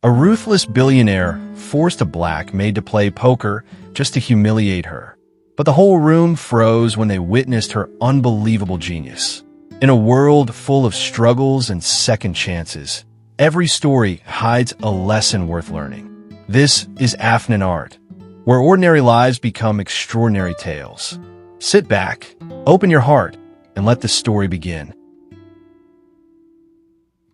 A ruthless billionaire forced a black maid to play poker just to humiliate her. But the whole room froze when they witnessed her unbelievable genius. In a world full of struggles and second chances, every story hides a lesson worth learning. This is Afnan Art, where ordinary lives become extraordinary tales. Sit back, open your heart, and let the story begin.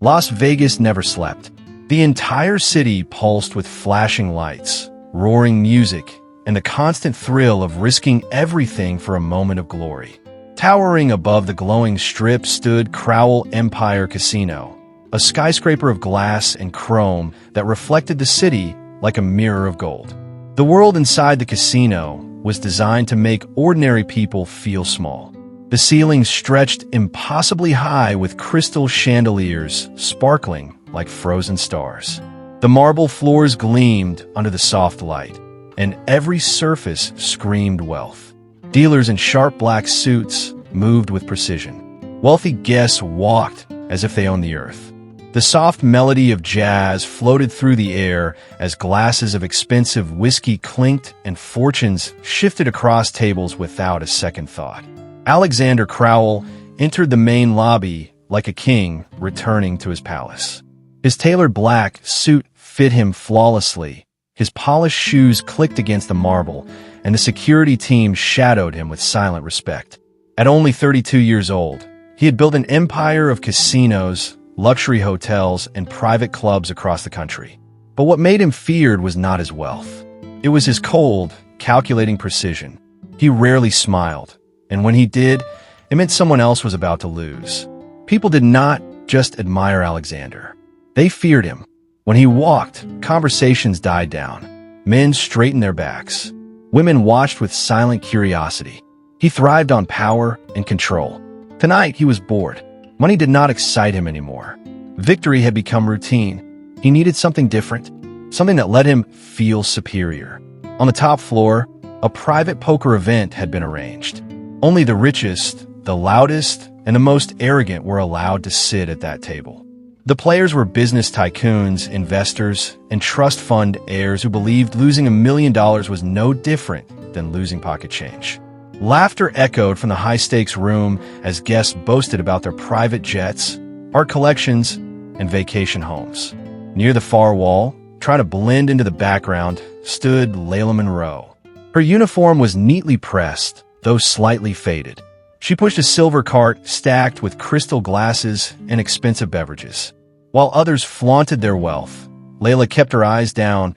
Las Vegas never slept. The entire city pulsed with flashing lights, roaring music, and the constant thrill of risking everything for a moment of glory. Towering above the glowing strip stood Crowell Empire Casino, a skyscraper of glass and chrome that reflected the city like a mirror of gold. The world inside the casino was designed to make ordinary people feel small. The ceiling stretched impossibly high with crystal chandeliers sparkling like frozen stars. The marble floors gleamed under the soft light, and every surface screamed wealth. Dealers in sharp black suits moved with precision. Wealthy guests walked as if they owned the earth. The soft melody of jazz floated through the air as glasses of expensive whiskey clinked and fortunes shifted across tables without a second thought. Alexander Crowell entered the main lobby like a king returning to his palace. His tailored black suit fit him flawlessly. His polished shoes clicked against the marble, and the security team shadowed him with silent respect. At only 32 years old, he had built an empire of casinos, luxury hotels, and private clubs across the country. But what made him feared was not his wealth. It was his cold, calculating precision. He rarely smiled, and when he did, it meant someone else was about to lose. People did not just admire Alexander. They feared him. When he walked, conversations died down. Men straightened their backs. Women watched with silent curiosity. He thrived on power and control. Tonight, he was bored. Money did not excite him anymore. Victory had become routine. He needed something different, something that let him feel superior. On the top floor, a private poker event had been arranged. Only the richest, the loudest, and the most arrogant were allowed to sit at that table. The players were business tycoons, investors, and trust fund heirs who believed losing $1 million was no different than losing pocket change. Laughter echoed from the high-stakes room as guests boasted about their private jets, art collections, and vacation homes. Near the far wall, trying to blend into the background, stood Layla Monroe. Her uniform was neatly pressed, though slightly faded. She pushed a silver cart stacked with crystal glasses and expensive beverages. While others flaunted their wealth, Layla kept her eyes down,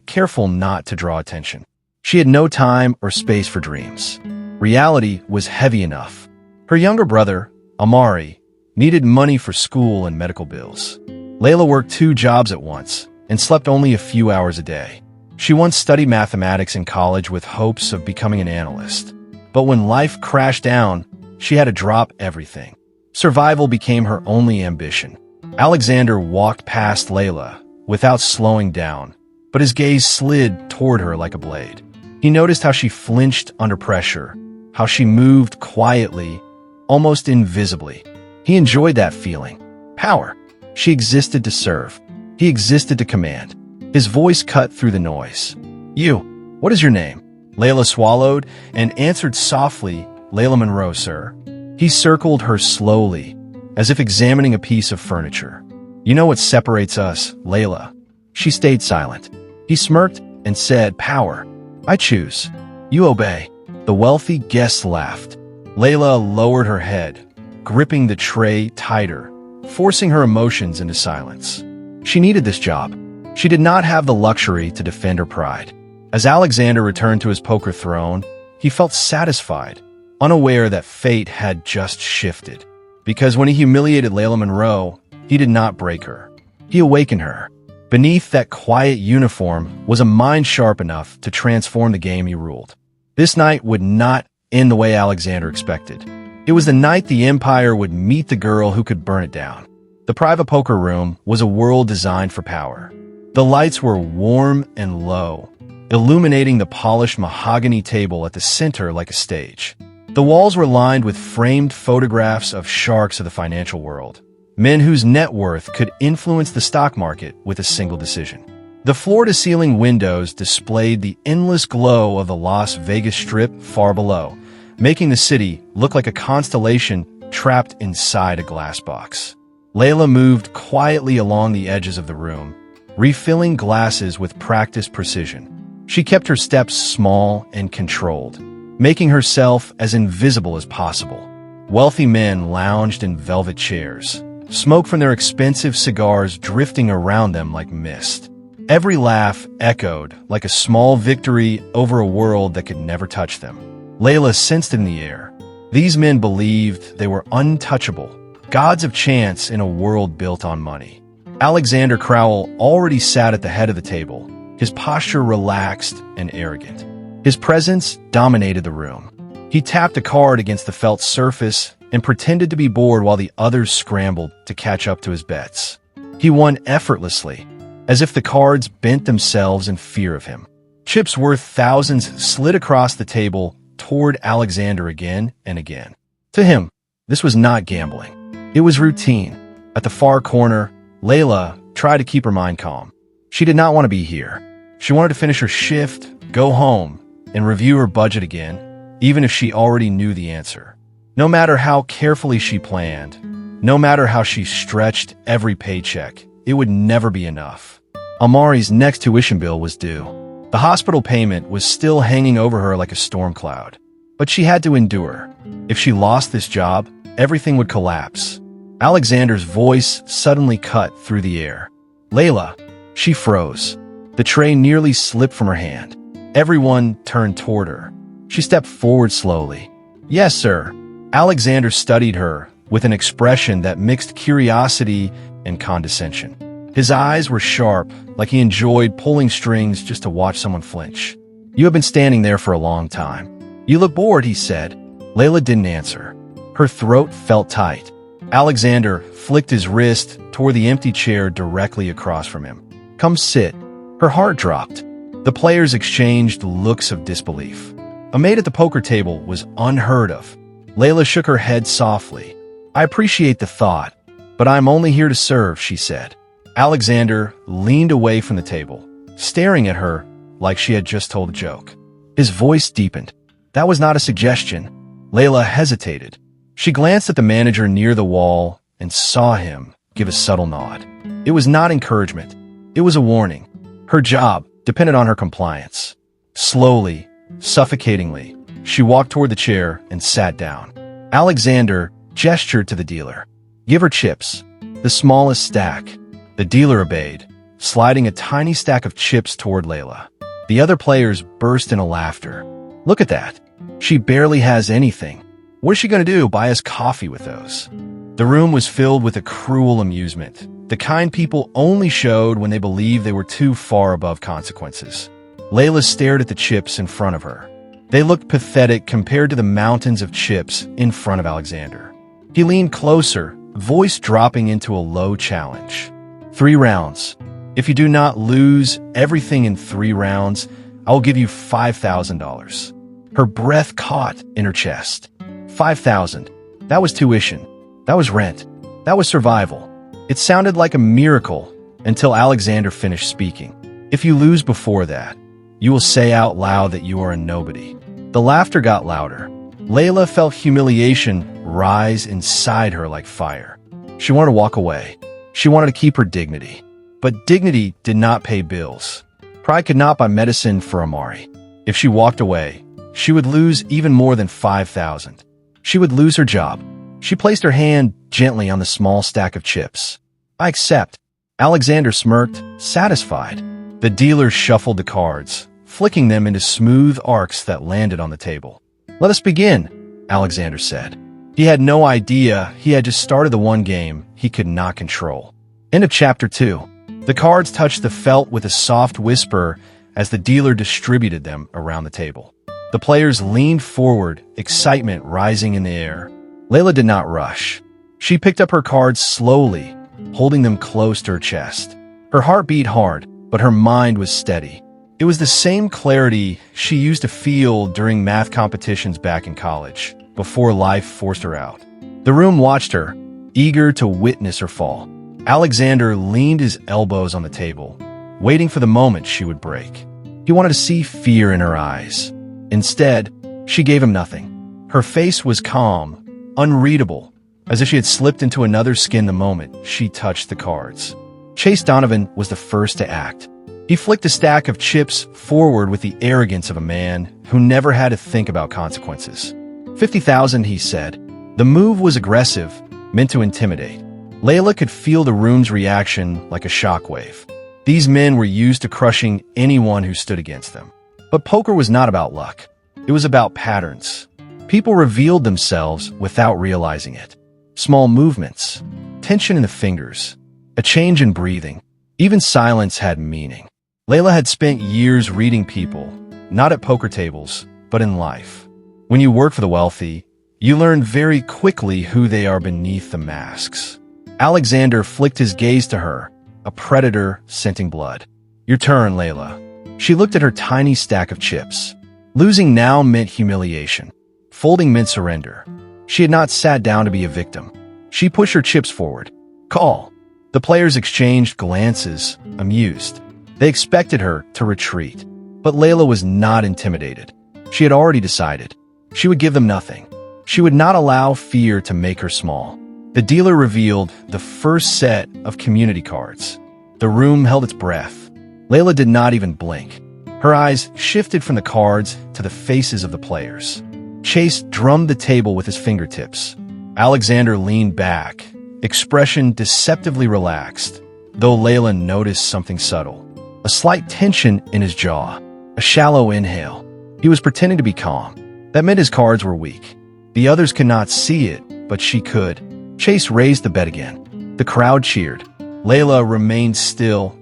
careful not to draw attention. She had no time or space for dreams. Reality was heavy enough. Her younger brother, Amari, needed money for school and medical bills. Layla worked 2 jobs at once and slept only a few hours a day. She once studied mathematics in college with hopes of becoming an analyst. But when life crashed down, she had to drop everything. Survival became her only ambition. Alexander walked past Layla without slowing down, but his gaze slid toward her like a blade. He noticed how she flinched under pressure, how she moved quietly, almost invisibly. He enjoyed that feeling. Power. She existed to serve. He existed to command. His voice cut through the noise. "You, what is your name?" Layla swallowed and answered softly, "Layla Monroe, sir." He circled her slowly, as if examining a piece of furniture. "You know what separates us, Layla." She stayed silent. He smirked and said, "Power. I choose. You obey." The wealthy guests laughed. Layla lowered her head, gripping the tray tighter, forcing her emotions into silence. She needed this job. She did not have the luxury to defend her pride. As Alexander returned to his poker throne, he felt satisfied, unaware that fate had just shifted. Because when he humiliated Layla Monroe, he did not break her. He awakened her. Beneath that quiet uniform was a mind sharp enough to transform the game he ruled. This night would not end the way Alexander expected. It was the night the empire would meet the girl who could burn it down. The private poker room was a world designed for power. The lights were warm and low, illuminating the polished mahogany table at the center like a stage. The walls were lined with framed photographs of sharks of the financial world, Men whose net worth could influence the stock market with a single decision. The floor-to-ceiling windows displayed the endless glow of the Las Vegas Strip far below, making the city look like a constellation trapped inside a glass box. Layla moved quietly along the edges of the room, refilling glasses with practiced precision. She kept her steps small and controlled, making herself as invisible as possible. Wealthy men lounged in velvet chairs, smoke from their expensive cigars drifting around them like mist. Every laugh echoed like a small victory over a world that could never touch them. Layla sensed in the air. These men believed they were untouchable, gods of chance in a world built on money. Alexander Crowell already sat at the head of the table, his posture relaxed and arrogant. His presence dominated the room. He tapped a card against the felt surface and pretended to be bored while the others scrambled to catch up to his bets. He won effortlessly, as if the cards bent themselves in fear of him. Chips worth thousands slid across the table toward Alexander again and again. To him, this was not gambling. It was routine. At the far corner, Layla tried to keep her mind calm. She did not want to be here. She wanted to finish her shift, go home, and review her budget again, even if she already knew the answer. No matter how carefully she planned, no matter how she stretched every paycheck, it would never be enough. Amari's next tuition bill was due. The hospital payment was still hanging over her like a storm cloud. But she had to endure. If she lost this job, everything would collapse. Alexander's voice suddenly cut through the air. Layla, she froze. The tray nearly slipped from her hand. Everyone turned toward her. She stepped forward slowly. Yes, sir. Alexander studied her with an expression that mixed curiosity and condescension. His eyes were sharp, like he enjoyed pulling strings just to watch someone flinch. You have been standing there for a long time. You look bored, he said. Layla didn't answer. Her throat felt tight. Alexander flicked his wrist toward the empty chair directly across from him. Come sit. Her heart dropped. The players exchanged looks of disbelief. A maid at the poker table was unheard of. Layla shook her head softly. I appreciate the thought, but I'm only here to serve, she said. Alexander leaned away from the table, staring at her like she had just told a joke. His voice deepened. That was not a suggestion. Layla hesitated. She glanced at the manager near the wall and saw him give a subtle nod. It was not encouragement. It was a warning. Her job depended on her compliance. Slowly, suffocatingly, she walked toward the chair and sat down. Alexander gestured to the dealer. Give her chips. The smallest stack. The dealer obeyed, sliding a tiny stack of chips toward Layla. The other players burst into laughter. Look at that. She barely has anything. What is she going to do, buy us coffee with those? The room was filled with a cruel amusement, the kind people only showed when they believed they were too far above consequences. Layla stared at the chips in front of her. They looked pathetic compared to the mountains of chips in front of Alexander. He leaned closer, voice dropping into a low challenge. 3 rounds. If you do not lose everything in 3 rounds, I will give you $5,000. Her breath caught in her chest. 5,000. That was tuition. That was rent. That was survival. It sounded like a miracle until Alexander finished speaking. If you lose before that, you will say out loud that you are a nobody. The laughter got louder. Layla felt humiliation rise inside her like fire. She wanted to walk away. She wanted to keep her dignity. But dignity did not pay bills. Pride could not buy medicine for Amari. If she walked away, she would lose even more than 5,000. She would lose her job. She placed her hand gently on the small stack of chips. I accept. Alexander smirked, satisfied. The dealer shuffled the cards, flicking them into smooth arcs that landed on the table. Let us begin, Alexander said. He had no idea he had just started the one game he could not control. End of chapter 2. The cards touched the felt with a soft whisper as the dealer distributed them around the table. The players leaned forward, excitement rising in the air. Layla did not rush. She picked up her cards slowly, holding them close to her chest. Her heart beat hard, but her mind was steady. It was the same clarity she used to feel during math competitions back in college, before life forced her out. The room watched her, eager to witness her fall. Alexander leaned his elbows on the table, waiting for the moment she would break. He wanted to see fear in her eyes. Instead, she gave him nothing. Her face was calm, unreadable, as if she had slipped into another skin the moment she touched the cards. Chase Donovan was the first to act. He flicked a stack of chips forward with the arrogance of a man who never had to think about consequences. 50,000, he said. The move was aggressive, meant to intimidate. Layla could feel the room's reaction like a shockwave. These men were used to crushing anyone who stood against them. But poker was not about luck. It was about patterns. People revealed themselves without realizing it. Small movements, tension in the fingers, a change in breathing. Even silence had meaning. Layla had spent years reading people, not at poker tables, but in life. When you work for the wealthy, you learn very quickly who they are beneath the masks. Alexander flicked his gaze to her, a predator scenting blood. Your turn, Layla. She looked at her tiny stack of chips. Losing now meant humiliation. Folding meant surrender. She had not sat down to be a victim. She pushed her chips forward. Call. The players exchanged glances, amused. They expected her to retreat. But Layla was not intimidated. She had already decided. She would give them nothing. She would not allow fear to make her small. The dealer revealed the first set of community cards. The room held its breath. Layla did not even blink. Her eyes shifted from the cards to the faces of the players. Chase drummed the table with his fingertips. Alexander leaned back, expression deceptively relaxed, though Layla noticed something subtle. A slight tension in his jaw, a shallow inhale. He was pretending to be calm. That meant his cards were weak. The others could not see it, but she could. Chase raised the bet again. The crowd cheered. Layla remained still,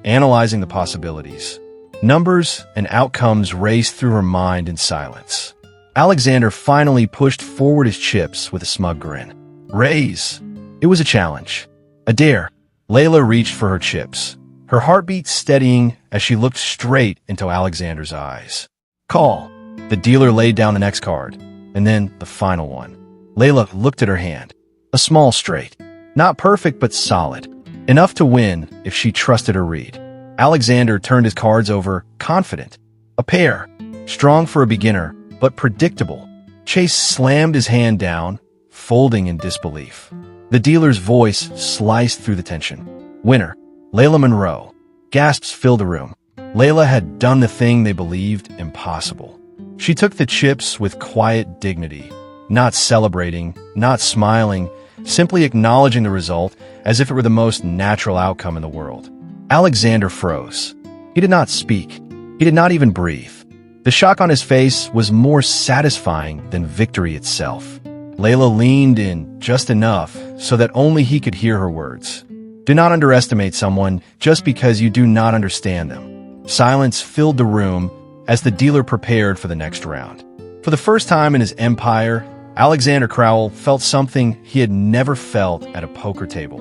analyzing the possibilities. Numbers and outcomes raced through her mind in silence. Alexander finally pushed forward his chips with a smug grin. Raise. It was a challenge. A dare. Layla reached for her chips, her heartbeat steadying as she looked straight into Alexander's eyes. Call. The dealer laid down the next card, and then the final one. Layla looked at her hand. A small straight. Not perfect, but solid. Enough to win if she trusted her read. Alexander turned his cards over, confident. A pair. Strong for a beginner, but predictable. Chase slammed his hand down, folding in disbelief. The dealer's voice sliced through the tension. Winner. Layla Monroe. Gasps filled the room. Layla had done the thing they believed impossible. She took the chips with quiet dignity, not celebrating, not smiling, simply acknowledging the result as if it were the most natural outcome in the world. Alexander froze. He did not speak. He did not even breathe. The shock on his face was more satisfying than victory itself. Layla leaned in just enough so that only he could hear her words. Do not underestimate someone just because you do not understand them. Silence filled the room as the dealer prepared for the next round. For the first time in his empire, Alexander Crowell felt something he had never felt at a poker table.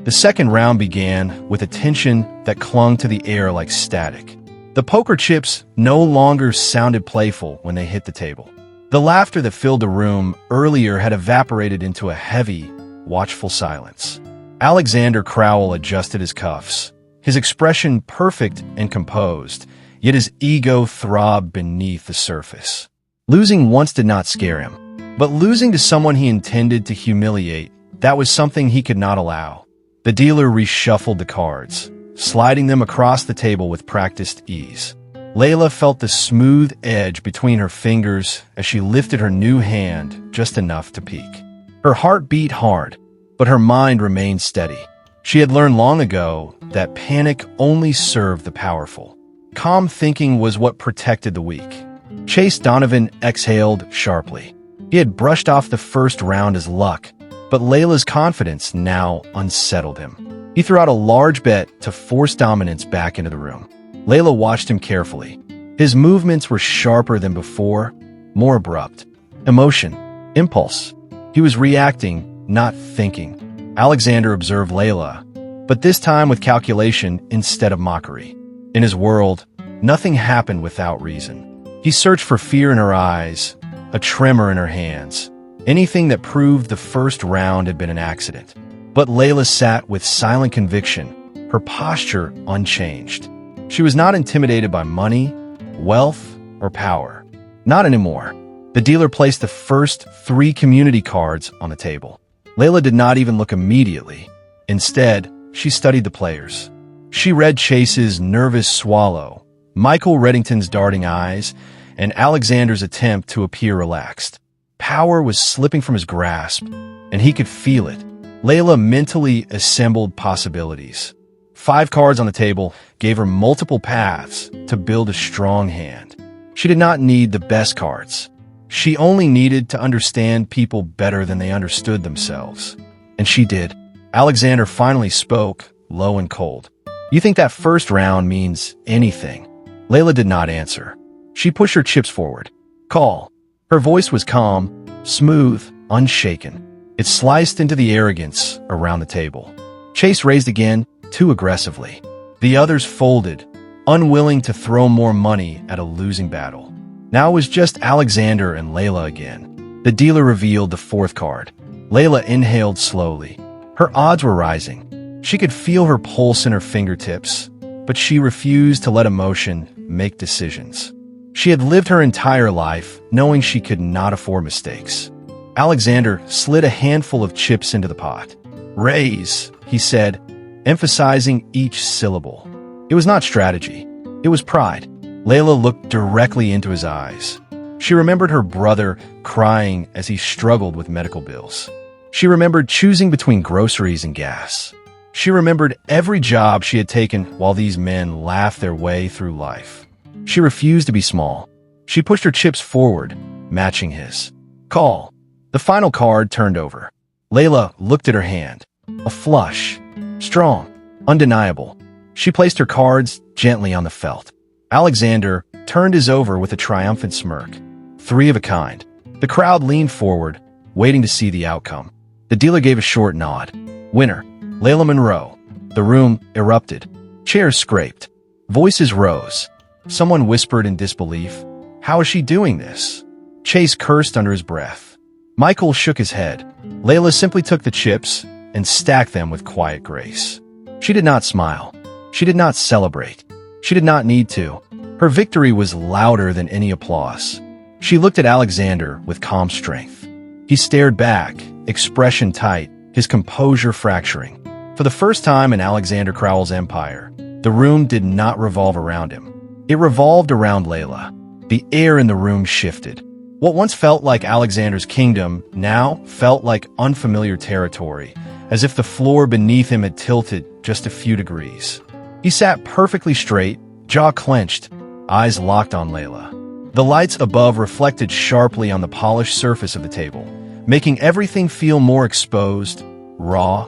The second round began with a tension that clung to the air like static. The poker chips no longer sounded playful when they hit the table. The laughter that filled the room earlier had evaporated into a heavy, watchful silence. Alexander Crowell adjusted his cuffs, his expression perfect and composed, yet his ego throbbed beneath the surface. Losing once did not scare him, but losing to someone he intended to humiliate, that was something he could not allow. The dealer reshuffled the cards, sliding them across the table with practiced ease. Layla felt the smooth edge between her fingers as she lifted her new hand just enough to peek. Her heart beat hard, but her mind remained steady. She had learned long ago that panic only served the powerful. Calm thinking was what protected the weak. Chase Donovan exhaled sharply. He had brushed off the first round as luck, but Layla's confidence now unsettled him. He threw out a large bet to force dominance back into the room. Layla watched him carefully. His movements were sharper than before, more abrupt. Emotion, impulse. He was reacting, not thinking. Alexander observed Layla, but this time with calculation instead of mockery. In his world, nothing happened without reason. He searched for fear in her eyes, a tremor in her hands, anything that proved the first round had been an accident. But Layla sat with silent conviction, her posture unchanged. She was not intimidated by money, wealth, or power. Not anymore. The dealer placed the first 3 community cards on the table. Layla did not even look immediately. Instead, she studied the players. She read Chase's nervous swallow, Michael Reddington's darting eyes, and Alexander's attempt to appear relaxed. Power was slipping from his grasp, and he could feel it. Layla mentally assembled possibilities. 5 cards on the table gave her multiple paths to build a strong hand. She did not need the best cards. She only needed to understand people better than they understood themselves. And she did. Alexander finally spoke, low and cold. "You think that first round means anything?" Layla did not answer. She pushed her chips forward. "Call." Her voice was calm, smooth, unshaken. It sliced into the arrogance around the table. Chase raised again, too aggressively. The others folded, unwilling to throw more money at a losing battle. Now it was just Alexander and Layla again. The dealer revealed the 4th card. Layla inhaled slowly. Her odds were rising. She could feel her pulse in her fingertips, but she refused to let emotion make decisions. She had lived her entire life knowing she could not afford mistakes. Alexander slid a handful of chips into the pot. "Raise," he said, emphasizing each syllable. It was not strategy. It was pride. Layla looked directly into his eyes. She remembered her brother crying as he struggled with medical bills. She remembered choosing between groceries and gas. She remembered every job she had taken while these men laughed their way through life. She refused to be small. She pushed her chips forward, matching his. "Call." The final card turned over. Layla looked at her hand. A flush. Strong. Undeniable. She placed her cards gently on the felt. Alexander turned his over with a triumphant smirk. 3 of a kind. The crowd leaned forward, waiting to see the outcome. The dealer gave a short nod. "Winner, Layla Monroe." The room erupted. Chairs scraped. Voices rose. Someone whispered in disbelief, "How is she doing this?" Chase cursed under his breath. Michael shook his head. Layla simply took the chips and stacked them with quiet grace. She did not smile. She did not celebrate. She did not need to. Her victory was louder than any applause. She looked at Alexander with calm strength. He stared back, expression tight, his composure fracturing. For the first time in Alexander Crowell's empire, the room did not revolve around him. It revolved around Layla. The air in the room shifted. What once felt like Alexander's kingdom now felt like unfamiliar territory, as if the floor beneath him had tilted just a few degrees. He sat perfectly straight, jaw clenched, eyes locked on Layla. The lights above reflected sharply on the polished surface of the table, making everything feel more exposed, raw,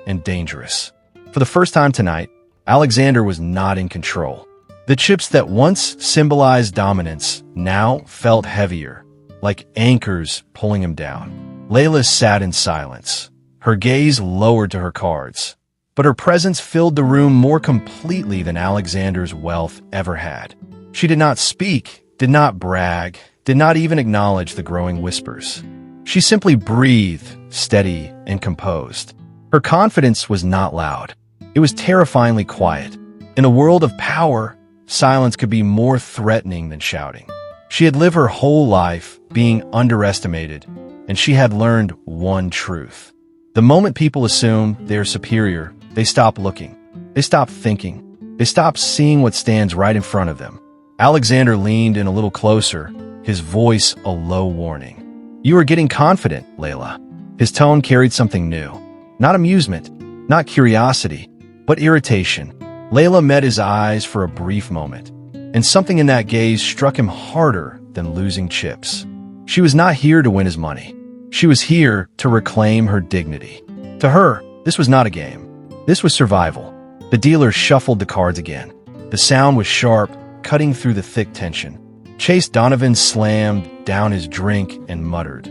and dangerous. For the first time tonight, Alexander was not in control. The chips that once symbolized dominance now felt heavier, like anchors pulling him down. Layla sat in silence, her gaze lowered to her cards, but her presence filled the room more completely than Alexander's wealth ever had. She did not speak, did not brag, did not even acknowledge the growing whispers. She simply breathed, steady and composed. Her confidence was not loud. It was terrifyingly quiet. In a world of power, silence could be more threatening than shouting. She had lived her whole life being underestimated, and she had learned one truth. The moment people assume they are superior, they stop looking. They stop thinking. They stop seeing what stands right in front of them. Alexander leaned in a little closer, his voice a low warning. "You are getting confident, Layla." His tone carried something new. Not amusement, not curiosity, but irritation. Layla met his eyes for a brief moment, and something in that gaze struck him harder than losing chips. She was not here to win his money. She was here to reclaim her dignity. To her, this was not a game. This was survival. The dealer shuffled the cards again. The sound was sharp, cutting through the thick tension. Chase Donovan slammed down his drink and muttered,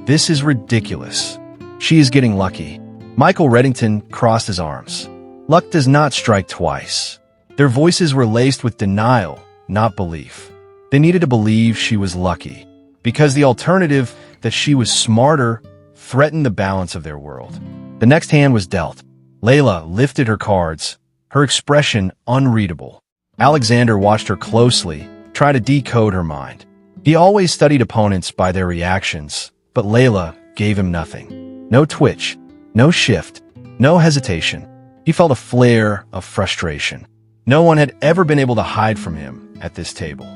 "This is ridiculous. She is getting lucky." Michael Reddington crossed his arms. Luck does not strike twice. Their voices were laced with denial, not belief. They needed to believe she was lucky. because the alternative, that she was smarter, threatened the balance of their world. The next hand was dealt. Layla lifted her cards, her expression unreadable. Alexander watched her closely, trying to decode her mind. He always studied opponents by their reactions, but Layla gave him nothing. No twitch, no shift, no hesitation. He felt a flare of frustration. No one had ever been able to hide from him at this table.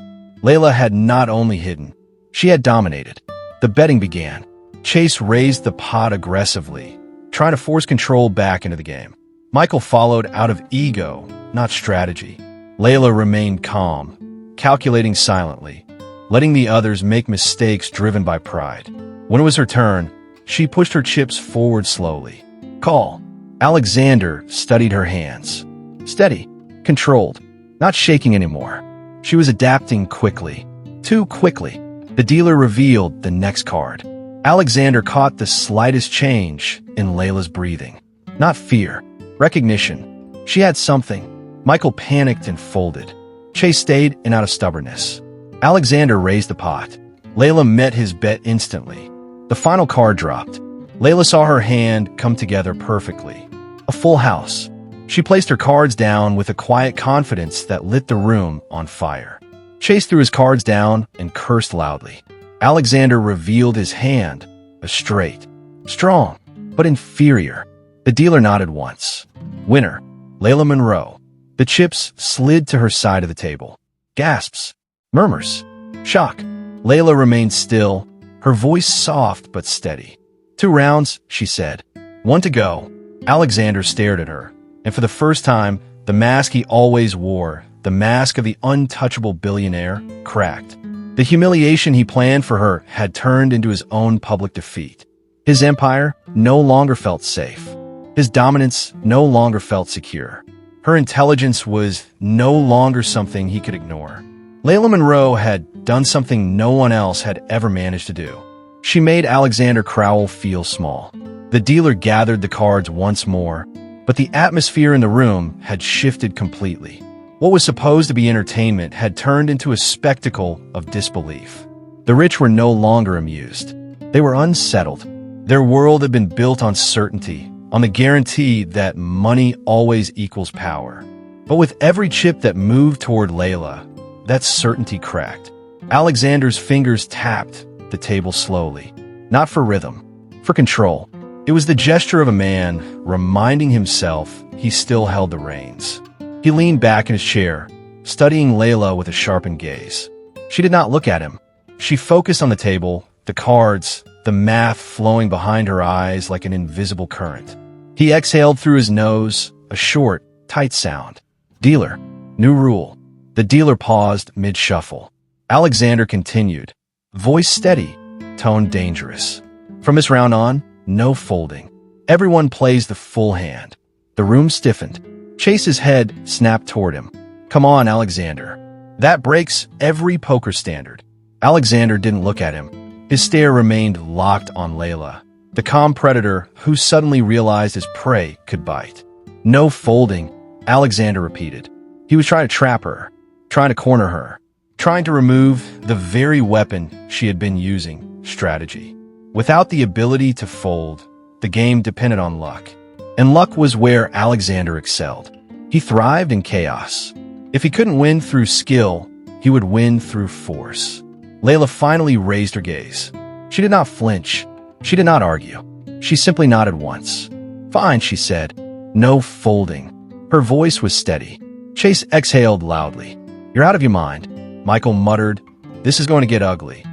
Layla had not only hidden, she had dominated. The betting began. Chase raised the pot aggressively, trying to force control back into the game. Michael followed out of ego, not strategy. Layla remained calm, calculating silently, letting the others make mistakes driven by pride. When it was her turn, she pushed her chips forward slowly. Call. Alexander studied her hands. Steady, controlled, not shaking anymore. She was adapting quickly. Too quickly. The dealer revealed the next card. Alexander caught the slightest change in Layla's breathing. Not fear, recognition. She had something. Michael panicked and folded. Chase stayed and out of stubbornness. Alexander raised the pot. Layla met his bet instantly. The final card dropped. Layla saw her hand come together perfectly. A full house. She placed her cards down with a quiet confidence that lit the room on fire. Chase threw his cards down and cursed loudly. Alexander revealed his hand, a straight, strong, but inferior. The dealer nodded once. Winner, Layla Monroe. The chips slid to her side of the table. Gasps, murmurs, shock. Layla remained still, her voice soft but steady. 2 rounds, she said. 1 to go. Alexander stared at her, and for the first time, the mask he always wore, the mask of the untouchable billionaire, cracked. The humiliation he planned for her had turned into his own public defeat. His empire no longer felt safe. His dominance no longer felt secure. Her intelligence was no longer something he could ignore. Layla Monroe had done something no one else had ever managed to do. She made Alexander Crowell feel small. The dealer gathered the cards once more, but the atmosphere in the room had shifted completely. What was supposed to be entertainment had turned into a spectacle of disbelief. The rich were no longer amused. They were unsettled. Their world had been built on certainty, on the guarantee that money always equals power. But with every chip that moved toward Layla, that certainty cracked. Alexander's fingers tapped the table slowly, not for rhythm, for control. It was the gesture of a man reminding himself he still held the reins. He leaned back in his chair, studying Layla with a sharpened gaze. She did not look at him. She focused on the table, the cards, the math flowing behind her eyes like an invisible current. He exhaled through his nose, a short, tight sound. Dealer. New rule. The dealer paused mid-shuffle. Alexander continued. Voice steady, tone dangerous. From this round on, no folding. Everyone plays the full hand. The room stiffened. Chase's head snapped toward him. Come on, Alexander. That breaks every poker standard. Alexander didn't look at him. His stare remained locked on Layla, the calm predator who suddenly realized his prey could bite. No folding, Alexander repeated. He was trying to trap her, trying to corner her, trying to remove the very weapon she had been using, strategy. Without the ability to fold, the game depended on luck. And luck was where Alexander excelled. He thrived in chaos. If he couldn't win through skill, he would win through force. Layla finally raised her gaze. She did not flinch. She did not argue. She simply nodded once. Fine, she said. No folding. Her voice was steady. Chase exhaled loudly. You're out of your mind. Michael muttered. This is going to get ugly.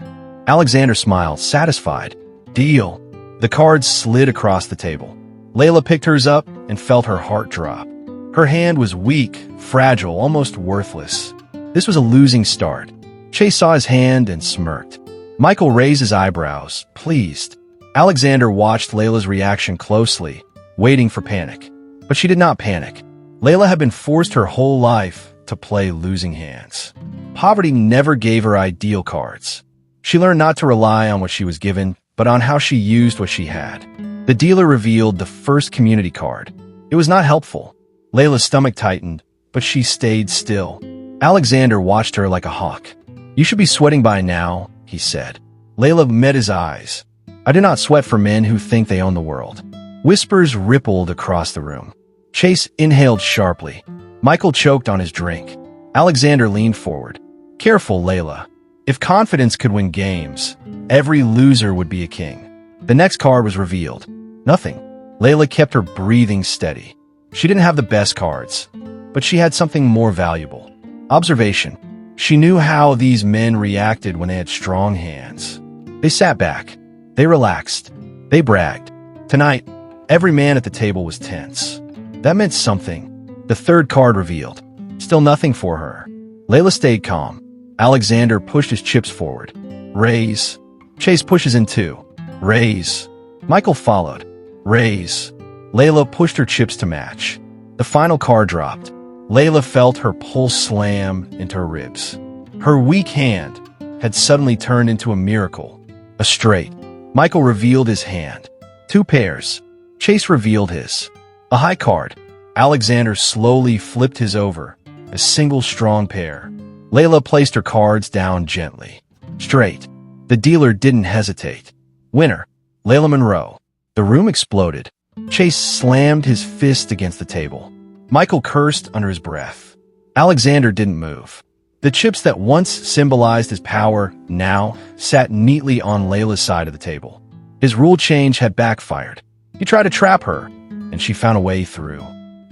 Alexander smiled, satisfied. Deal. The cards slid across the table. Layla picked hers up and felt her heart drop. Her hand was weak, fragile, almost worthless. This was a losing start. Chase saw his hand and smirked. Michael raised his eyebrows, pleased. Alexander watched Layla's reaction closely, waiting for panic. But she did not panic. Layla had been forced her whole life to play losing hands. Poverty never gave her ideal cards. She learned not to rely on what she was given, but on how she used what she had. The dealer revealed the first community card. It was not helpful. Layla's stomach tightened, but she stayed still. Alexander watched her like a hawk. You should be sweating by now, he said. Layla met his eyes. I do not sweat for men who think they own the world. Whispers rippled across the room. Chase inhaled sharply. Michael choked on his drink. Alexander leaned forward. Careful, Layla. If confidence could win games, every loser would be a king. The next card was revealed. Nothing. Layla kept her breathing steady. She didn't have the best cards, but she had something more valuable. Observation. She knew how these men reacted when they had strong hands. They sat back. They relaxed. They bragged. Tonight, every man at the table was tense. That meant something. The third card revealed. Still nothing for her. Layla stayed calm. Alexander pushed his chips forward. Raise. Chase pushes in too. Raise. Michael followed. Raise. Layla pushed her chips to match. The final card dropped. Layla felt her pulse slam into her ribs. Her weak hand had suddenly turned into a miracle. A straight. Michael revealed his hand. 2 pairs. Chase revealed his. A high card. Alexander slowly flipped his over. A single strong pair. Layla placed her cards down gently. Straight. The dealer didn't hesitate. Winner. Layla Monroe. The room exploded. Chase slammed his fist against the table. Michael cursed under his breath. Alexander didn't move. The chips that once symbolized his power now sat neatly on Layla's side of the table. His rule change had backfired. He tried to trap her, and she found a way through.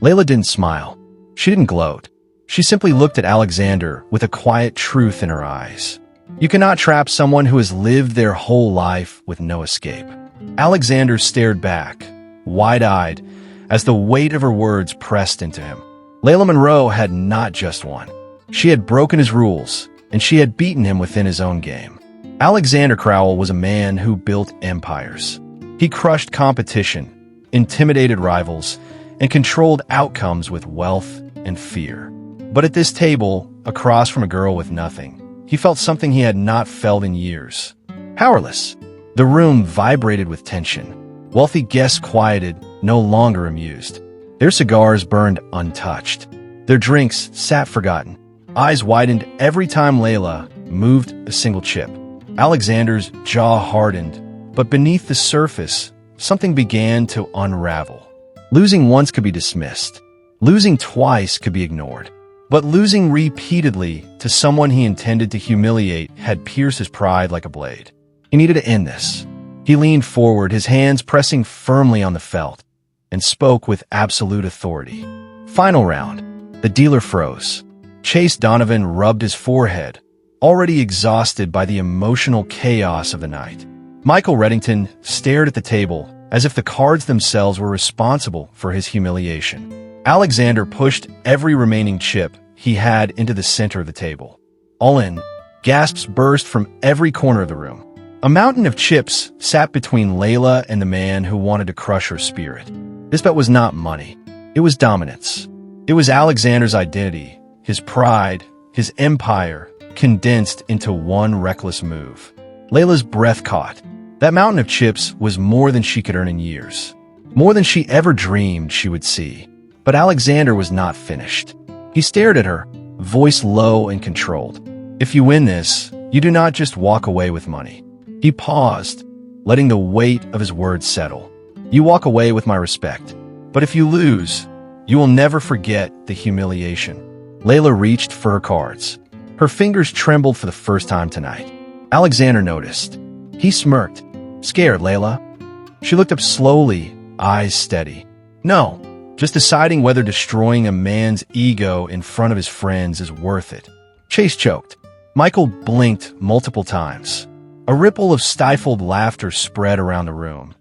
Layla didn't smile. She didn't gloat. She simply looked at Alexander with a quiet truth in her eyes. You cannot trap someone who has lived their whole life with no escape. Alexander stared back, wide-eyed, as the weight of her words pressed into him. Layla Monroe had not just won. She had broken his rules, and she had beaten him within his own game. Alexander Crowell was a man who built empires. He crushed competition, intimidated rivals, and controlled outcomes with wealth and fear. But at this table, across from a girl with nothing, he felt something he had not felt in years. Powerless. The room vibrated with tension. Wealthy guests quieted, no longer amused. Their cigars burned untouched. Their drinks sat forgotten. Eyes widened every time Layla moved a single chip. Alexander's jaw hardened, but beneath the surface, something began to unravel. Losing once could be dismissed. Losing twice could be ignored. But losing repeatedly to someone he intended to humiliate had pierced his pride like a blade. He needed to end this. He leaned forward, his hands pressing firmly on the felt, and spoke with absolute authority. Final round. The dealer froze. Chase Donovan rubbed his forehead, already exhausted by the emotional chaos of the night. Michael Reddington stared at the table as if the cards themselves were responsible for his humiliation. Alexander pushed every remaining chip he had into the center of the table. All in, gasps burst from every corner of the room. A mountain of chips sat between Layla and the man who wanted to crush her spirit. This bet was not money. It was dominance. It was Alexander's identity, his pride, his empire, condensed into one reckless move. Layla's breath caught. That mountain of chips was more than she could earn in years. More than she ever dreamed she would see. But Alexander was not finished. He stared at her, voice low and controlled. If you win this, you do not just walk away with money. He paused, letting the weight of his words settle. You walk away with my respect. But if you lose, you will never forget the humiliation. Layla reached for her cards. Her fingers trembled for the first time tonight. Alexander noticed. He smirked. Scared, Layla? She looked up slowly, eyes steady. No, just deciding whether destroying a man's ego in front of his friends is worth it. Chase choked. Michael blinked multiple times. A ripple of stifled laughter spread around the room.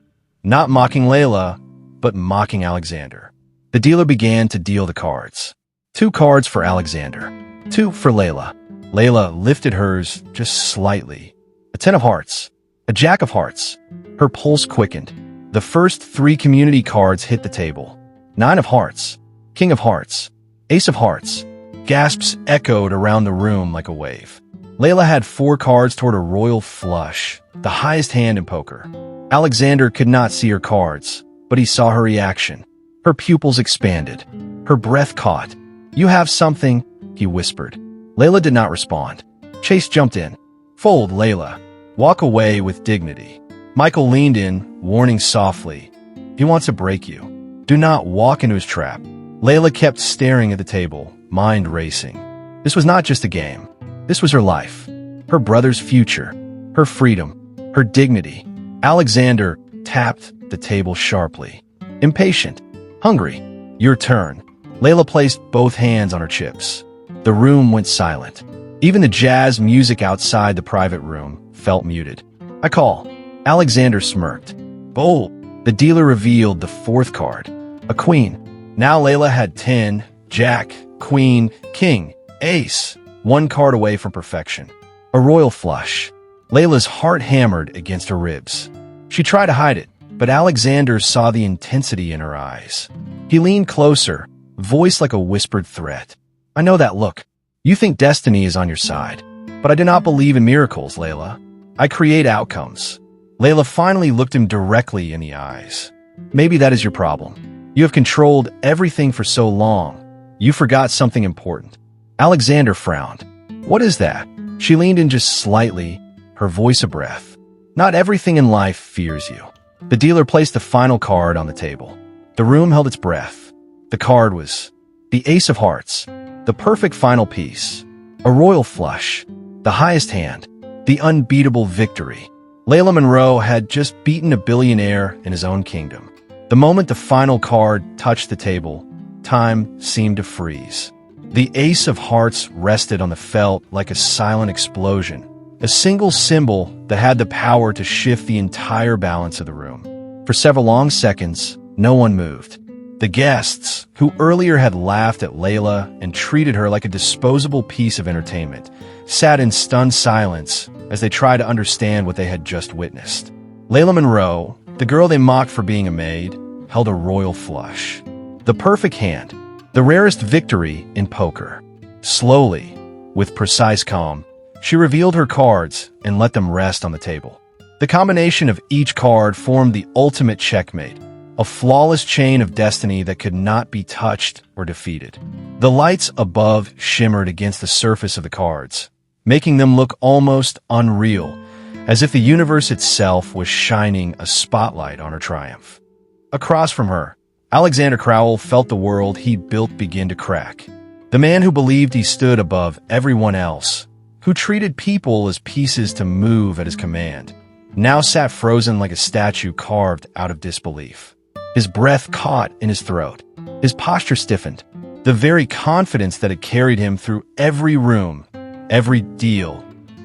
Not mocking Layla, but mocking Alexander. The dealer began to deal the cards. 2 cards for Alexander. 2 for Layla. Layla lifted hers just slightly. A 10 of hearts. A jack of hearts. Her pulse quickened. The first 3 community cards hit the table. 9 of hearts. King of hearts. Ace of hearts. Gasps echoed around the room like a wave. Layla had 4 cards toward a royal flush, the highest hand in poker. Alexander could not see her cards, but he saw her reaction. Her pupils expanded. Her breath caught. You have something, he whispered. Layla did not respond. Chase jumped in. Fold, Layla. Walk away with dignity. Michael leaned in, warning softly. He wants to break you. Do not walk into his trap. Layla kept staring at the table, mind racing. This was not just a game. This was her life, her brother's future, her freedom, her dignity. Alexander tapped the table sharply. Impatient, hungry. Your turn. Layla placed both hands on her chips. The room went silent. Even the jazz music outside the private room felt muted. I call. Alexander smirked. Bold. The dealer revealed the fourth card. A queen. Now Layla had 10, jack, queen, king, ace. One card away from perfection. A royal flush. Layla's heart hammered against her ribs. She tried to hide it, but Alexander saw the intensity in her eyes. He leaned closer, voice like a whispered threat. I know that look. You think destiny is on your side. But I do not believe in miracles, Layla. I create outcomes. Layla finally looked him directly in the eyes. Maybe that is your problem. You have controlled everything for so long. You forgot something important. Alexander frowned. What is that? She leaned in just slightly, her voice a breath. Not everything in life fears you. The dealer placed the final card on the table. The room held its breath. The card was the Ace of Hearts, the perfect final piece, a royal flush, the highest hand, the unbeatable victory. Layla Monroe had just beaten a billionaire in his own kingdom. The moment the final card touched the table, time seemed to freeze. The Ace of Hearts rested on the felt like a silent explosion, a single symbol that had the power to shift the entire balance of the room. For several long seconds, no one moved. The guests, who earlier had laughed at Layla and treated her like a disposable piece of entertainment, sat in stunned silence as they tried to understand what they had just witnessed. Layla Monroe, the girl they mocked for being a maid, held a royal flush. The perfect hand, the rarest victory in poker. Slowly, with precise calm, she revealed her cards and let them rest on the table. The combination of each card formed the ultimate checkmate, a flawless chain of destiny that could not be touched or defeated. The lights above shimmered against the surface of the cards, making them look almost unreal, as if the universe itself was shining a spotlight on her triumph. Across from her, Alexander Crowell felt the world he'd built begin to crack. The man who believed he stood above everyone else, who treated people as pieces to move at his command, now sat frozen like a statue carved out of disbelief. His breath caught in his throat. His posture stiffened. The very confidence that had carried him through every room, every deal,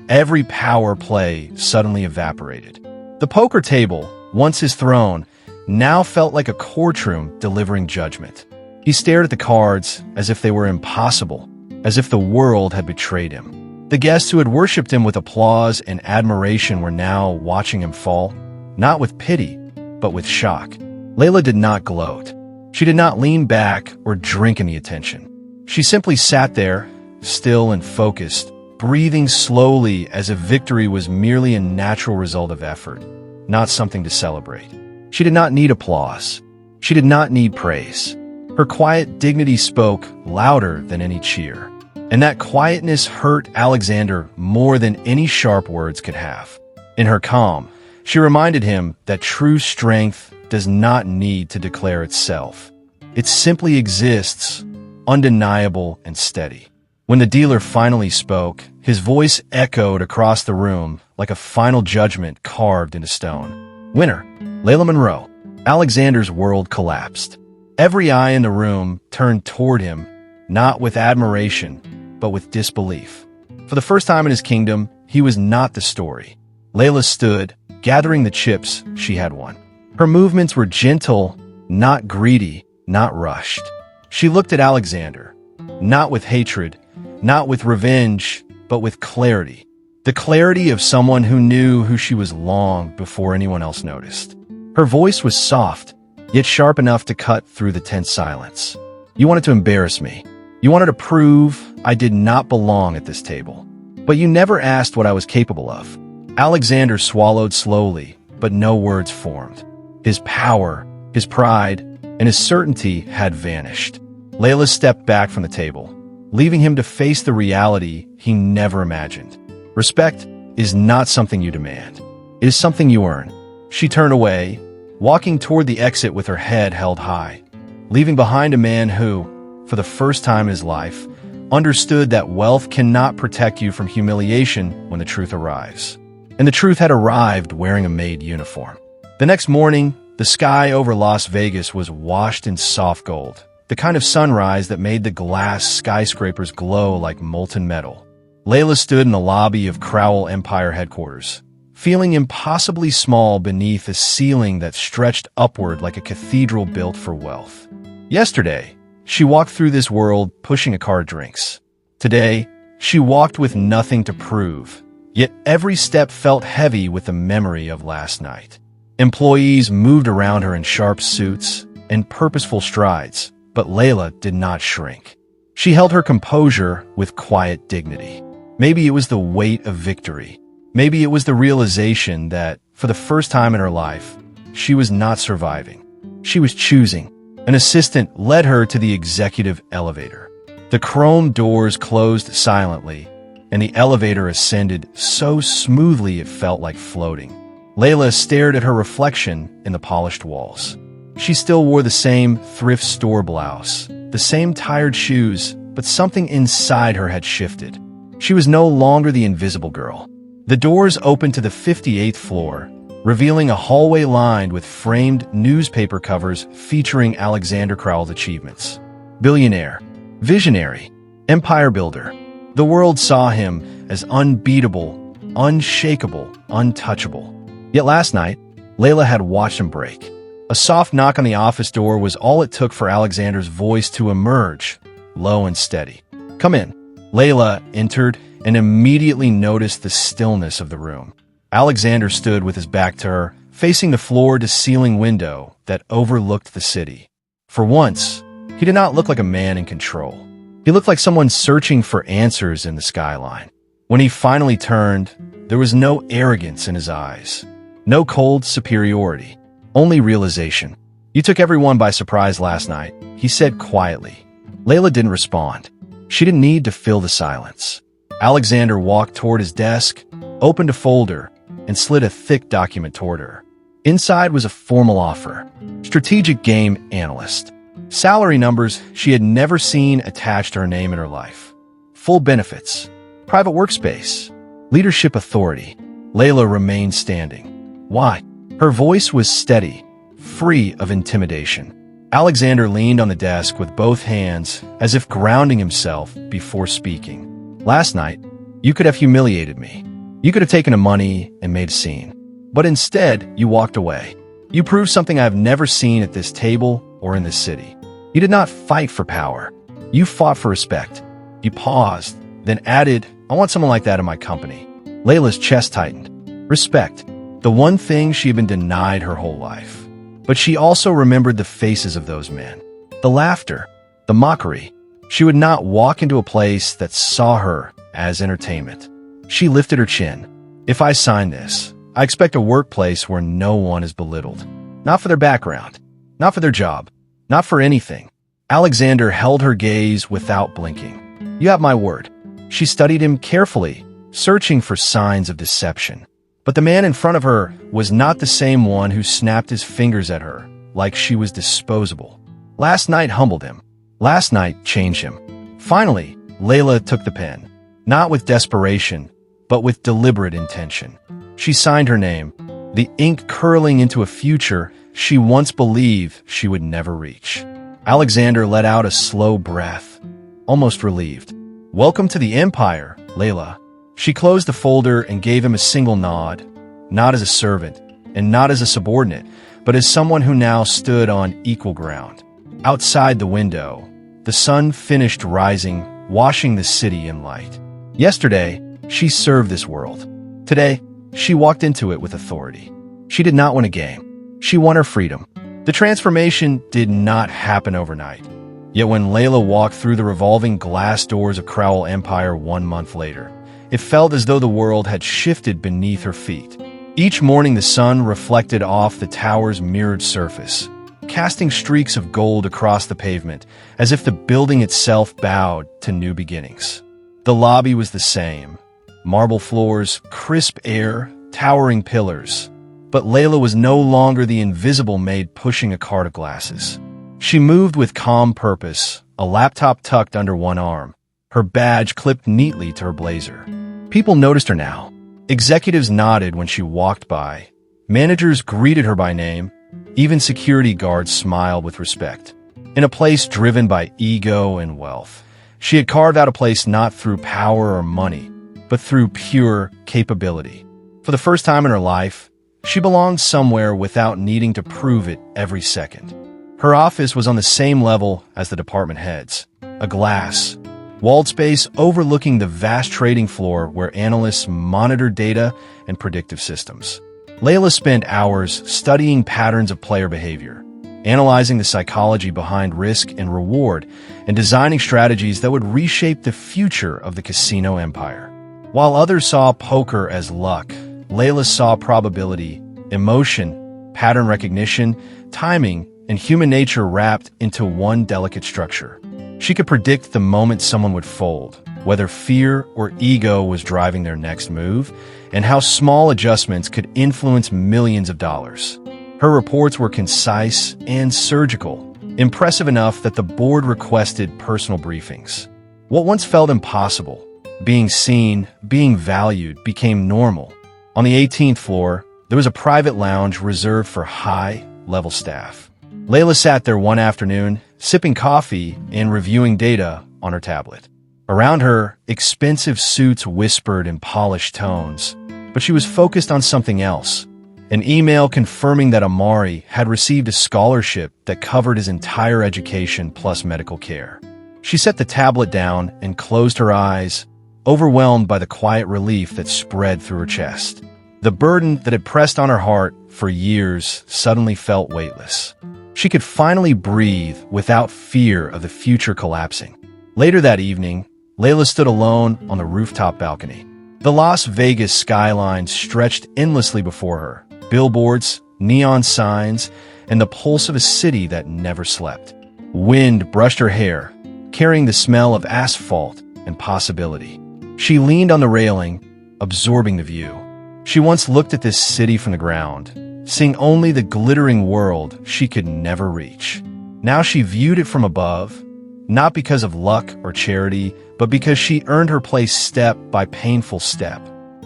every power play suddenly evaporated. The poker table, once his throne, now felt like a courtroom delivering judgment. He stared at the cards as if they were impossible, as if the world had betrayed him. The guests who had worshipped him with applause and admiration were now watching him fall, not with pity, but with shock. Layla did not gloat. She did not lean back or drink in the attention. She simply sat there, still and focused, breathing slowly as if victory was merely a natural result of effort, not something to celebrate. She did not need applause. She did not need praise. Her quiet dignity spoke louder than any cheer. And that quietness hurt Alexander more than any sharp words could have. In her calm, she reminded him that true strength does not need to declare itself. It simply exists, undeniable and steady. When the dealer finally spoke, his voice echoed across the room like a final judgment carved into stone. Winner, Layla Monroe. Alexander's world collapsed. Every eye in the room turned toward him, not with admiration, but with disbelief. For the first time in his kingdom, he was not the story. Layla stood, gathering the chips she had won. Her movements were gentle, not greedy, not rushed. She looked at Alexander, not with hatred, not with revenge, but with clarity. The clarity of someone who knew who she was long before anyone else noticed. Her voice was soft, yet sharp enough to cut through the tense silence. You wanted to embarrass me. You wanted to prove I did not belong at this table. But you never asked what I was capable of. Alexander swallowed slowly, but no words formed. His power, his pride, and his certainty had vanished. Layla stepped back from the table, leaving him to face the reality he never imagined. Respect is not something you demand. It is something you earn. She turned away, walking toward the exit with her head held high, leaving behind a man who, for the first time in his life, understood that wealth cannot protect you from humiliation when the truth arrives. And the truth had arrived wearing a Maid uniform. The next morning, the sky over Las Vegas was washed in soft gold, the kind of sunrise that made the glass skyscrapers glow like molten metal. Layla stood in the lobby of Crowell Empire headquarters, feeling impossibly small beneath a ceiling that stretched upward like a cathedral built for wealth. Yesterday, she walked through this world pushing a cart of drinks. Today, she walked with nothing to prove, yet every step felt heavy with the memory of last night. Employees moved around her in sharp suits and purposeful strides, but Layla did not shrink. She held her composure with quiet dignity. Maybe it was the weight of victory. Maybe it was the realization that, for the first time in her life, she was not surviving. She was choosing. An assistant led her to the executive elevator. The chrome doors closed silently, and the elevator ascended so smoothly it felt like floating. Layla stared at her reflection in the polished walls. She still wore the same thrift store blouse, the same tired shoes, but something inside her had shifted. She was no longer the invisible girl. The doors opened to the 58th floor, revealing a hallway lined with framed newspaper covers featuring Alexander Crowell's achievements. Billionaire, visionary, empire builder. The world saw him as unbeatable, unshakable, untouchable. Yet last night, Layla had watched him break. A soft knock on the office door was all it took for Alexander's voice to emerge, low and steady. "Come in." Layla entered and immediately noticed the stillness of the room. Alexander stood with his back to her, facing the floor-to-ceiling window that overlooked the city. For once, he did not look like a man in control. He looked like someone searching for answers in the skyline. When he finally turned, there was no arrogance in his eyes, no cold superiority, only realization. "You took everyone by surprise last night," he said quietly. Layla didn't respond. She didn't need to fill the silence. Alexander walked toward his desk, opened a folder, and slid a thick document toward her. Inside was a formal offer. Strategic game analyst. Salary numbers she had never seen attached to her name in her life. Full benefits. Private workspace. Leadership authority. Layla remained standing. Why? Her voice was steady, free of intimidation. Alexander leaned on the desk with both hands as if grounding himself before speaking. "Last night, you could have humiliated me. You could have taken the money and made a scene. But instead, you walked away. You proved something I've never seen at this table or in this city. You did not fight for power. You fought for respect." He paused, then added, "I want someone like that in my company." Layla's chest tightened. Respect. The one thing she had been denied her whole life. But she also remembered the faces of those men. The laughter. The mockery. She would not walk into a place that saw her as entertainment. She lifted her chin. "If I sign this, I expect a workplace where no one is belittled. Not for their background. Not for their job. Not for anything." Alexander held her gaze without blinking. "You have my word." She studied him carefully, searching for signs of deception. But the man in front of her was not the same one who snapped his fingers at her like she was disposable. Last night humbled him. Last night changed him. Finally, Layla took the pen, not with desperation, but with deliberate intention. She signed her name, the ink curling into a future she once believed she would never reach. Alexander let out a slow breath, almost relieved. "Welcome to the Empire, Layla." She closed the folder and gave him a single nod, not as a servant, and not as a subordinate, but as someone who now stood on equal ground. Outside the window, the sun finished rising, washing the city in light. Yesterday, she served this world. Today, she walked into it with authority. She did not win a game. She won her freedom. The transformation did not happen overnight. Yet when Layla walked through the revolving glass doors of Crowell Empire 1 month later, it felt as though the world had shifted beneath her feet. Each morning the sun reflected off the tower's mirrored surface, casting streaks of gold across the pavement, as if the building itself bowed to new beginnings. The lobby was the same, marble floors, crisp air, towering pillars. But Layla was no longer the invisible maid pushing a cart of glasses. She moved with calm purpose, a laptop tucked under one arm, her badge clipped neatly to her blazer. People noticed her now. Executives nodded when she walked by. Managers greeted her by name. Even security guards smiled with respect. In a place driven by ego and wealth, she had carved out a place not through power or money, but through pure capability. For the first time in her life, she belonged somewhere without needing to prove it every second. Her office was on the same level as the department heads, a glass, walled space overlooking the vast trading floor where analysts monitored data and predictive systems. Layla spent hours studying patterns of player behavior, analyzing the psychology behind risk and reward, and designing strategies that would reshape the future of the casino empire. While others saw poker as luck, Layla saw probability, emotion, pattern recognition, timing, and human nature wrapped into one delicate structure. She could predict the moment someone would fold, whether fear or ego was driving their next move, and how small adjustments could influence millions of dollars. Her reports were concise and surgical, impressive enough that the board requested personal briefings. What once felt impossible, being seen, being valued, became normal. On the 18th floor, there was a private lounge reserved for high-level staff. Layla sat there one afternoon, sipping coffee and reviewing data on her tablet. Around her, expensive suits whispered in polished tones, but she was focused on something else. An email confirming that Amari had received a scholarship that covered his entire education plus medical care. She set the tablet down and closed her eyes, overwhelmed by the quiet relief that spread through her chest. The burden that had pressed on her heart for years suddenly felt weightless. She could finally breathe without fear of the future collapsing. Later that evening, Layla stood alone on the rooftop balcony. The Las Vegas skyline stretched endlessly before her. Billboards, neon signs, and the pulse of a city that never slept. Wind brushed her hair, carrying the smell of asphalt and possibility. She leaned on the railing, absorbing the view. She once looked at this city from the ground, seeing only the glittering world she could never reach. Now she viewed it from above, not because of luck or charity, but because she earned her place step by painful step.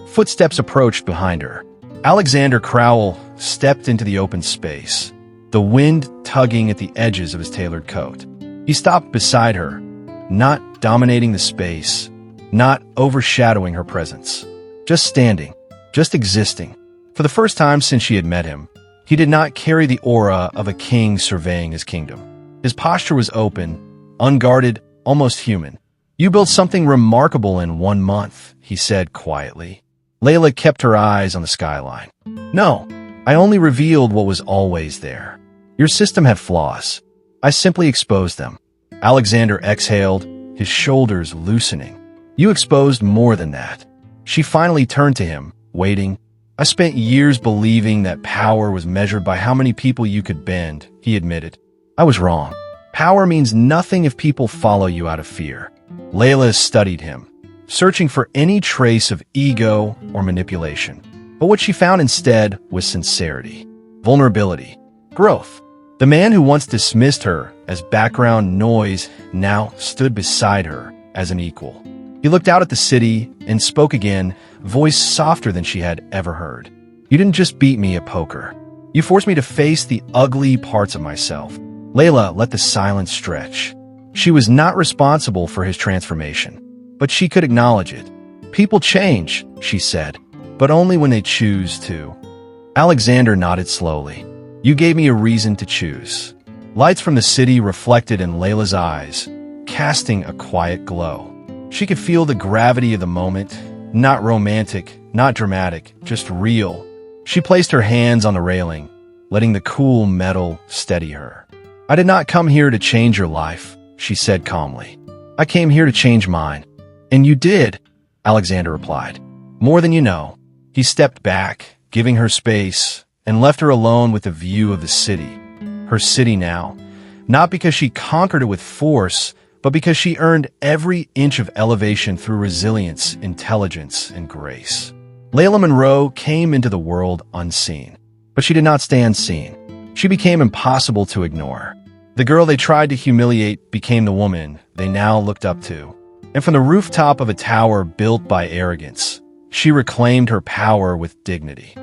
Footsteps approached behind her. Alexander Crowell stepped into the open space, the wind tugging at the edges of his tailored coat. He stopped beside her, not dominating the space, not overshadowing her presence, just standing, just existing. For the first time since she had met him, he did not carry the aura of a king surveying his kingdom. His posture was open, unguarded, almost human. "You built something remarkable in 1 month," he said quietly. Layla kept her eyes on the skyline. "No, I only revealed what was always there. Your system had flaws. I simply exposed them." Alexander exhaled, his shoulders loosening. "You exposed more than that." She finally turned to him, waiting. "I spent years believing that power was measured by how many people you could bend," he admitted. "I was wrong. Power means nothing if people follow you out of fear." Layla studied him, searching for any trace of ego or manipulation. But what she found instead was sincerity, vulnerability, growth. The man who once dismissed her as background noise now stood beside her as an equal. He looked out at the city and spoke again, voice softer than she had ever heard. "You didn't just beat me at poker. You forced me to face the ugly parts of myself." Layla let the silence stretch. She was not responsible for his transformation, but she could acknowledge it. "People change," she said, "but only when they choose to." Alexander nodded slowly. "You gave me a reason to choose." Lights from the city reflected in Layla's eyes, casting a quiet glow. She could feel the gravity of the moment, not romantic, not dramatic, just real. She placed her hands on the railing, letting the cool metal steady her. "I did not come here to change your life," she said calmly. "I came here to change mine." "And you did," Alexander replied. "More than you know." He stepped back, giving her space, and left her alone with the view of the city. Her city now. Not because she conquered it with force, but because she earned every inch of elevation through resilience, intelligence, and grace. Layla Monroe came into the world unseen, but she did not stay unseen. She became impossible to ignore. The girl they tried to humiliate became the woman they now looked up to. And from the rooftop of a tower built by arrogance, she reclaimed her power with dignity.